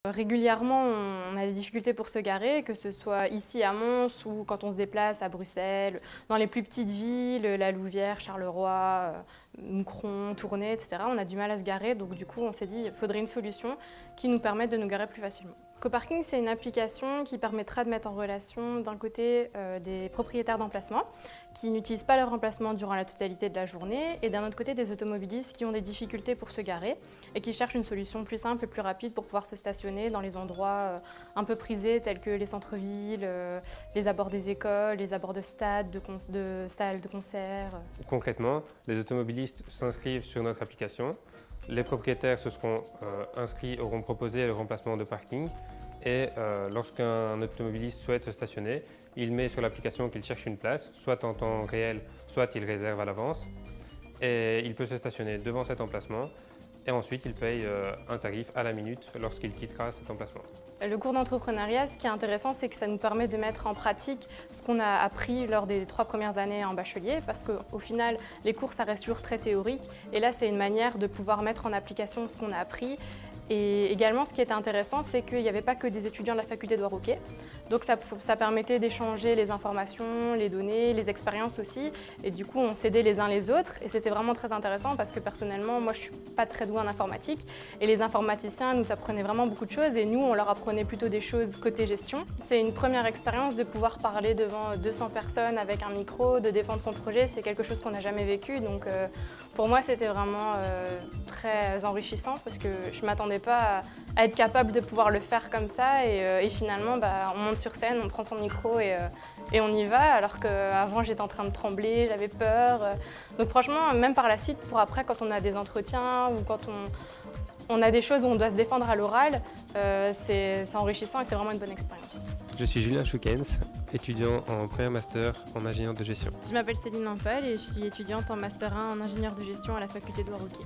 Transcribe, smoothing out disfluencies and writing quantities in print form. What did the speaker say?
Régulièrement, on a des difficultés pour se garer, que ce soit ici à Mons ou quand on se déplace à Bruxelles, dans les plus petites villes, La Louvière, Charleroi, Moucron, Tournai, etc. On a du mal à se garer, donc du coup on s'est dit qu'il faudrait une solution qui nous permette de nous garer plus facilement. Coparking, c'est une application qui permettra de mettre en relation d'un côté des propriétaires d'emplacements qui n'utilisent pas leur emplacement durant la totalité de la journée et d'un autre côté des automobilistes qui ont des difficultés pour se garer et qui cherchent une solution plus simple et plus rapide pour pouvoir se stationner dans les endroits un peu prisés tels que les centres-villes, les abords des écoles, les abords de stades, de salles de concert. Concrètement, les automobilistes s'inscrivent sur notre application. Les propriétaires se seront inscrits, auront proposé le remplacement de parking et lorsqu'un automobiliste souhaite se stationner, il met sur l'application qu'il cherche une place, soit en temps réel, soit il réserve à l'avance et il peut se stationner devant cet emplacement et ensuite il paye un tarif à la minute lorsqu'il quittera cet emplacement. Le cours d'entrepreneuriat, ce qui est intéressant, c'est que ça nous permet de mettre en pratique ce qu'on a appris lors des 3 premières années en bachelier, parce qu'au final, les cours, ça reste toujours très théorique, et là, c'est une manière de pouvoir mettre en application ce qu'on a appris. Et également, ce qui était intéressant, c'est qu'il n'y avait pas que des étudiants de la faculté de droit Rouquet. Donc ça permettait d'échanger les informations, les données, les expériences aussi. Et du coup, on s'aidait les uns les autres. Et c'était vraiment très intéressant parce que personnellement, moi, je ne suis pas très douée en informatique. Et les informaticiens nous apprenaient vraiment beaucoup de choses. Et nous, on leur apprenait plutôt des choses côté gestion. C'est une première expérience de pouvoir parler devant 200 personnes avec un micro, de défendre son projet. C'est quelque chose qu'on n'a jamais vécu. Donc pour moi, c'était vraiment très enrichissant parce que je ne m'attendais pas à être capable de pouvoir le faire comme ça et finalement on monte sur scène, on prend son micro et on y va alors qu'avant j'étais en train de trembler, j'avais peur. Donc franchement, même par la suite, pour après quand on a des entretiens ou quand on a des choses où on doit se défendre à l'oral, c'est enrichissant et c'est vraiment une bonne expérience. Je suis Julien Choukens, étudiant en première master en ingénieur de gestion. Je m'appelle Céline Lampel et je suis étudiante en master 1 en ingénieur de gestion à la faculté de droit Rouquet.